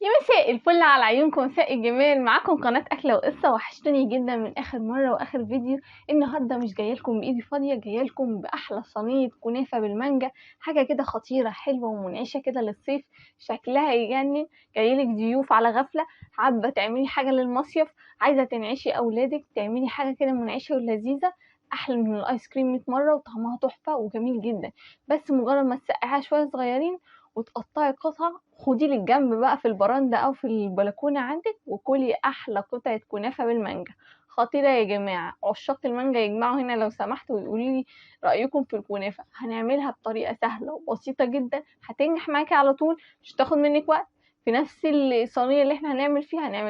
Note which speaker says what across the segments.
Speaker 1: يا مساء الفل على عيونكم، مساء الجمال. معاكم قناة أكلة وقصة. وحشتوني جدا من آخر مرة وآخر فيديو. النهاردة مش جايلكم بإيدي فاضية، جايلكم بأحلى صينية كنافة بالمانجا. حاجة كده خطيرة حلوة ومنعشة كده للصيف، شكلها يجنن. جايلك ضيوف على غفلة، حابة تعملي حاجة للمصيف، عايزة تنعشي أولادك، تعملي حاجة كده منعشة ولذيذة. أحلى من الآيس كريم 100 مرة، وطعمها تحفة وجميل جدا. بس مجرد ما تسقعيها شوية صغيرين وتقطعي قطع، خدي لك جنب بقى في البرندة او في البلكونة عندك، وكلي احلى قطعة كنافة بالمانجا. خطيرة يا جماعة، عشاق المانجا يجمعوا هنا لو سمحتوا ويقولوا لي رأيكم في الكنافة. هنعملها بطريقة سهلة وبسيطة جدا، هتنجح معاكي على طول، مش تاخد منك وقت. في نفس الصينية اللي احنا هنعمل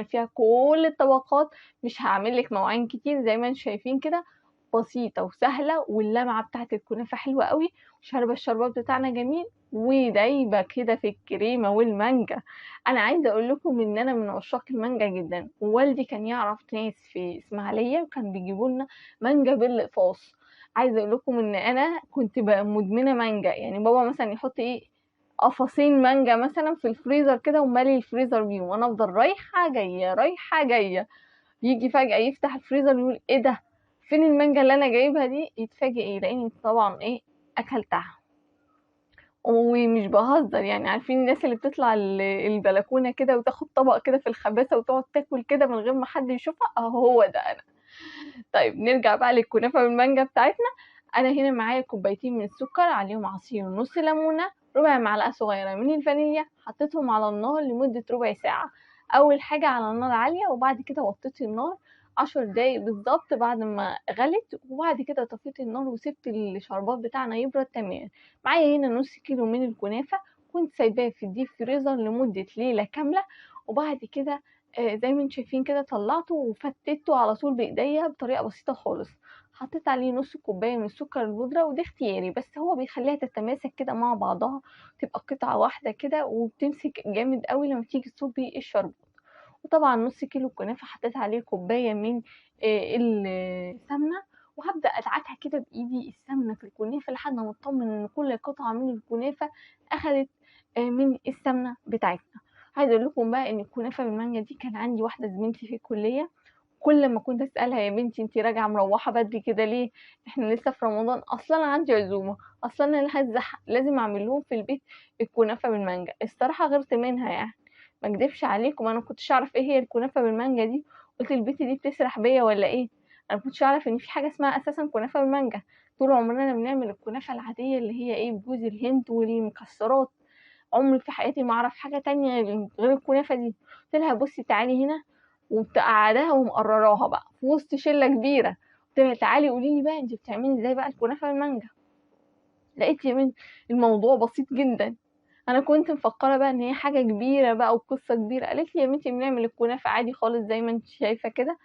Speaker 1: فيها كل الطبقات. مش هعمل لك مواعين كتير زي ما انتم شايفين كده. بسيطة وسهلة، واللمعة بتاعت الكنافة حلوة قوي. شاربة الشربات بتاعنا جميل، ودايبة كده في الكريمة والمانجا. انا عايزة اقول لكم ان انا من عشاق المانجا جدا، ووالدي كان يعرف ناس في اسماعيلية وكان بيجيبوا لنا مانجا بالاقفاص. عايزة اقول لكم ان انا كنت بقى مدمنة مانجا. يعني بابا مثلا يحط ايه، قفصين مانجا مثلا في الفريزر كده، ومالي الفريزر بيهم، وانا افضل رايحة جاية رايحة جاية. يجي فجأة يفتح الفريزر يقول ايه ده، فين المانجا اللي انا جايبها دي؟ يتفاجئ ايه، لاني طبعا ايه، اكلتها. ومش بهزر، يعني عارفين الناس اللي بتطلع البلكونة كده وتاخد طبق كده في الخباثة وتقعد تاكل كده من غير ما حد يشوفها، اهو هو ده انا. طيب نرجع بقى للكنافة بالمانجا بتاعتنا. انا هنا معايا كوبايتين من السكر، عليهم عصير نص ليمونة، ربع معلقة صغيرة من الفانيليا، حطيتهم على النار لمدة ربع ساعة. اول حاجة على النار عالية، وبعد كده وطيت النار 10 دقايق بالظبط بعد ما غلت، وبعد كده طفيت النار وسبت الشربات بتاعنا يبرد تماما. معايا هنا نص كيلو من الكنافة، كنت سايباه في الديب فريزر لمدة ليلة كاملة. وبعد كده زي ما انتم شايفين كده طلعته وفتته على طول بايديا بطريقه بسيطه خالص. حطيت عليه نص كوبايه من السكر البودره، وده اختياري، بس هو بيخليها تتماسك كده مع بعضها، تبقى قطعه واحده كده وبتمسك جامد قوي لما تيجي تصبي الشربات. وطبعا نص كيلو الكنافه حطيت عليه كوبايه من السمنه، وهبدا ادعكها كده بايدي السمنه في الكنافه لحد ما اطمن ان كل قطعه من الكنافه اخدت من السمنه بتاعتنا. عايزه اقول لكم بقى ان الكنافه بالمانجا دي كان عندي واحده زميلتي في الكليه، كل ما كنت اسالها يا بنتي انتي راجعه مروحه بدري كده ليه، احنا لسه في رمضان، اصلا انا عندي عزومه، اصلا انا لازم اعمل لهم في البيت الكنافه بالمانجا. الصراحه غيرت منها يعني، ما اكدبش عليكم، انا ما كنتش اعرف ايه هي الكنافه بالمانجا دي. قلت البنت دي بتسرح بيا ولا ايه؟ انا ما كنتش اعرف ان في حاجه اسمها اساسا كنافه بالمانجا. طول عمرنا بنعمل الكنافه العاديه اللي هي ايه، بجوز الهند والمكسرات. عمري في حياتي ما اعرف حاجه تانية غير الكنافه دي. قلت لها بصي تعالي هنا، ومقعداها ومقرراها بقى في وسط شله كبيره. قلت لها تعالي قولي لي بقى انت بتعملي ازاي بقى الكنافه بالمانجا. لقيت يا من الموضوع بسيط جدا. انا كنت مفكره بقى ان هي حاجه كبيره بقى وقصه كبيره. قالت لي يا بنتي بنعمل الكنافه عادي خالص زي ما انت شايفه كده.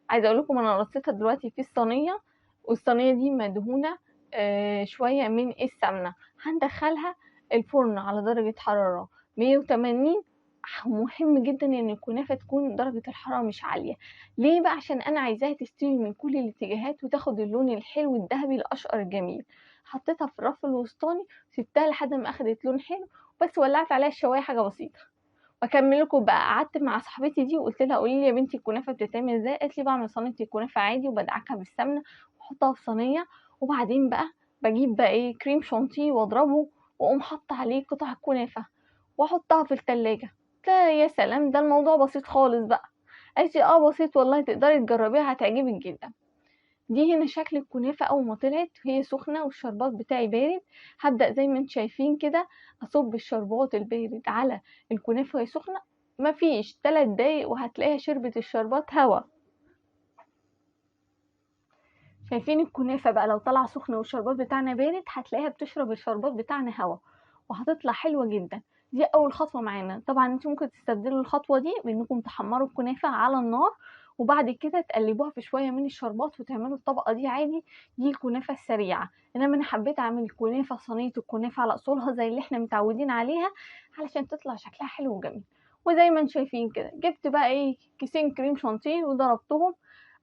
Speaker 1: عايزه اقول لكم انا رصيتها دلوقتي في الصينيه، والصينيه دي مدهونه شويه من السمنه. هندخلها الفرن على درجه حراره 180. مهم جدا ان الكنافه تكون درجه الحراره مش عاليه. ليه بقى؟ عشان انا عايزاها تستوي من كل الاتجاهات وتاخد اللون الحلو الذهبي الاشقر الجميل. حطيتها في الرف الوسطاني، سبتها لحد ما اخدت لون حلو، بس ولعت عليها الشوايه حاجه بسيطه. واكمل لكم بقى. قعدت مع صاحبتي دي وقلت لها قولي لي يا بنتي الكنافه بتتعمل ازاي. قالت لي بعمل صينيه الكنافه عادي وبدعكها بالسمنه واحطها في صينيه، وبعدين بقى بجيب بقى ايه كريم شانتيه واضربه، واقوم حاطه عليه قطع الكنافه واحطها في التلاجة. قلت لها يا سلام، ده الموضوع بسيط خالص بقى. قالت لي اه بسيط والله، تقدري تجربيها هتعجبك جدا. دي هنا شكل الكنافة أول ما طلعت وهي سخنة والشربات بتاعي بارد. هبدأ زي ما انتم شايفين كده أصب الشربات البارد على الكنافة وهي سخنة. مفيش 3 دقايق وهتلاقيها شربت الشربات هوا. شايفين الكنافة بقى لو طلع سخنة والشربات بتاعنا بارد، هتلاقيها بتشرب الشربات بتاعنا هوا، وهتطلع حلوة جدا. دي أول خطوة معانا. طبعا انتوا ممكن تستبدلوا الخطوة دي بإنكم تحمروا الكنافة على النار، وبعد كده تقلبوها في شوية من الشربات وتعملوا الطبقة دي عادي. دي الكنافة السريعة. إنما أنا حبيت أعمل الكنافة صينية الكنافة على أصولها زي اللي احنا متعودين عليها، علشان تطلع شكلها حلو وجميل. وزي ما انتم شايفين كده جبت بقى ايه كيسين كريم شانتيه وضربتهم.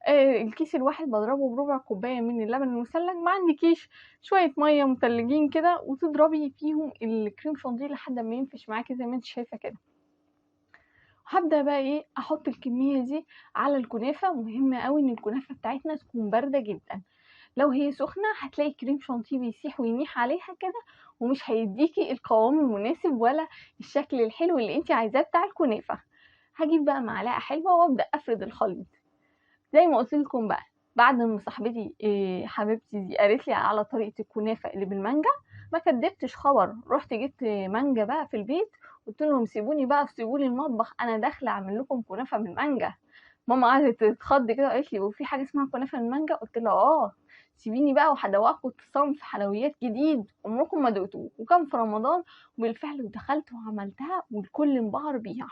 Speaker 1: الكيس الواحد بضربه بربع كوباية من اللبن المثلج، ما عندكيش شوية مية متلجين كده، وتضربي فيهم الكريم شانتيه لحد ما ينفش معاكي زي ما انت شايفة كده. هبدأ بقى ايه احط الكمية دي على الكنافة. مهم قوي ان الكنافة بتاعتنا تكون باردة جدا. لو هي سخنة هتلاقي كريم شانتيه بيسيح وينيح عليها كده، ومش هيديكي القوام المناسب ولا الشكل الحلو اللي انت عايزاه بتاع الكنافة. هجيب بقى معلقة حلوة وابدأ افرد الخليط زي ما قلت لكم بقى. بعد ما صاحبتي حبيبتي دي قالت لي على طريقة الكنافة اللي بالمانجا، ما كدبتش خبر، رحت جبت مانجا بقى في البيت. قلت لهم سيبوني بقى، سيبوا لي المطبخ، انا داخله اعمل لكم كنافه بالمانجا. ماما قعدت تتخض كده وقالت لي وفي حاجه اسمها كنافه بالمانجا؟ قلت لها اه، سيبيني بقى وهدوقكم صنف حلويات جديد عمركم ما دقتوه، وكان في رمضان. وبالفعل دخلت وعملتها والكل انبهر بيها.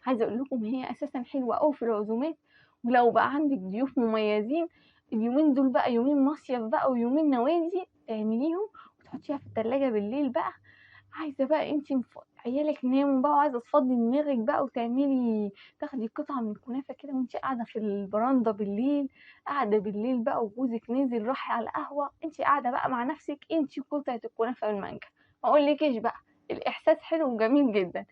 Speaker 1: عايزه اقول لكم هي اساسا حلوه قوي في العزومات، ولو بقى عندك ضيوف مميزين اليومين دول بقى، يومين مصيف بقى ويومين نوادي، تعمليهم وتحطيها في التلاجة بالليل بقى. عايزه بقى انتي عيالك ناموا بقى وعايزه تفضي دماغك بقى وتعملي، تاخدي قطعه من الكنافه كده وانتي قاعده في البراندا بالليل، قاعده بالليل بقى وجوزك نزل راح على القهوه، انتي قاعده بقى مع نفسك انتي وقطعه الكنافه بالمانجا. ما اقولكيش بقى، الاحساس حلو وجميل جدا.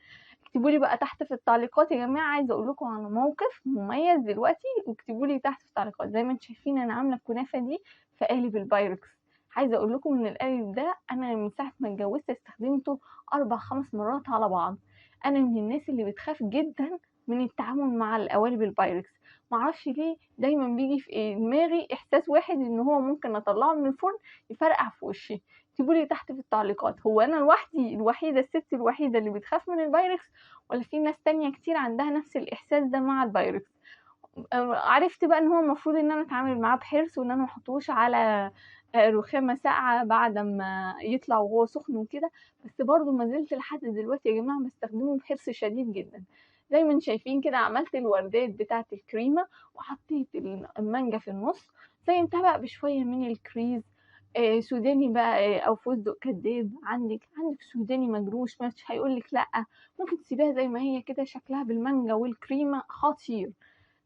Speaker 1: اكتبوا لي بقى تحت في التعليقات يا جماعه، عايزه اقول لكم على موقف مميز دلوقتي، واكتبوا لي تحت في التعليقات. زي ما انتم شايفين انا عامله الكنافه دي في قالب البايركس. عايزه اقول لكم ان القالب ده انا من ساعه ما اتجوزت استخدمته 4 5 مرات على بعض. انا من الناس اللي بتخاف جدا من التعامل مع القوالب البايركس. معرفش ليه دايما بيجي في دماغي احساس واحد ان هو ممكن اطلعه من الفرن يفرقع في وشي. اكتبوا لي تحت في التعليقات، هو انا لوحدي الوحيده، الست الوحيده اللي بتخاف من البايركس، ولا في ناس تانية كتير عندها نفس الإحساس ده مع البايركس؟ عرفت بقى ان هو المفروض ان انا اتعامل معاه بحرص، وان انا محطوش على رخامة ساقعة بعد ما يطلع وهو سخن وكده. بس برضو ما زلت لحد دلوقتي يا جماعة بستخدمه بحرص شديد جدا. زي ما انتم شايفين كده عملت الوردات بتاعة الكريمة، وحطيت المانجا في النص، زينتها بقى بشوية من الكريز. سوداني بقى او فستق كداب، عندك سوداني مجروش مش هيقولك لا. ممكن تسيبيها زي ما هي كده، شكلها بالمانجا والكريمه خطير.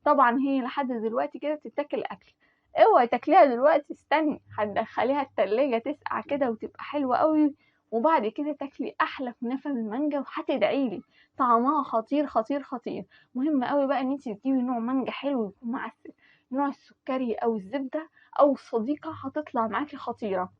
Speaker 1: طبعا هي لحد دلوقتي كده تتاكل اكل. اوعي تاكليها دلوقتي، استني هتدخليها التلاجة تسقع كده وتبقى حلوة قوي، وبعد كده تاكلي احلى كنافة بالمانجا وهتدعيلي. طعمها خطير خطير خطير. مهم قوي بقى ان انت تجيبي نوع مانجا حلو يكون معسل، نوع السكري او الزبدة او الصديقة هتطلع معاكي خطيرة.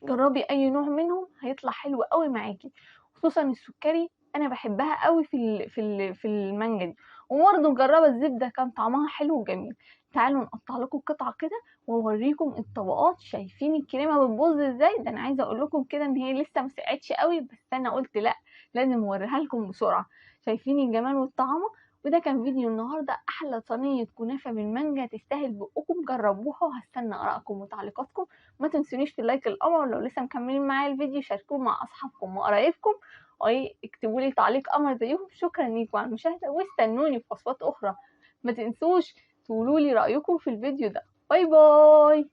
Speaker 1: جربي اي نوع منهم هيطلع حلو قوي معاكي، خصوصا السكري انا بحبها قوي في المانجا دي. وبرضه مجربه الزبده كان طعمها حلو وجميل. تعالوا نقطع لكم قطعه كده واوريكم الطبقات. شايفين الكريمه بتبوظ ازاي؟ ده انا عايزه اقول لكم كده ان هي لسه ما سقعتش قوي، بس انا قلت لا، لازم اوريها لكم بسرعه. شايفين الجمال والطعامه؟ وده كان فيديو النهارده، احلى صينيه كنافه بالمانجا تستاهل بقكم. جربوها وهستنى ارائكم وتعليقاتكم. ما تنسونيش في اللايك القمر، لو لسه مكملين معايا الفيديو شاركوه مع اصحابكم وقرايبكم، واكتبوا لي تعليق قمر زيهم. شكرا ليكم على المشاهده، واستنوني في وصفات اخرى. ما تنسوش تقولوا لي رايكم في الفيديو ده. باي باي.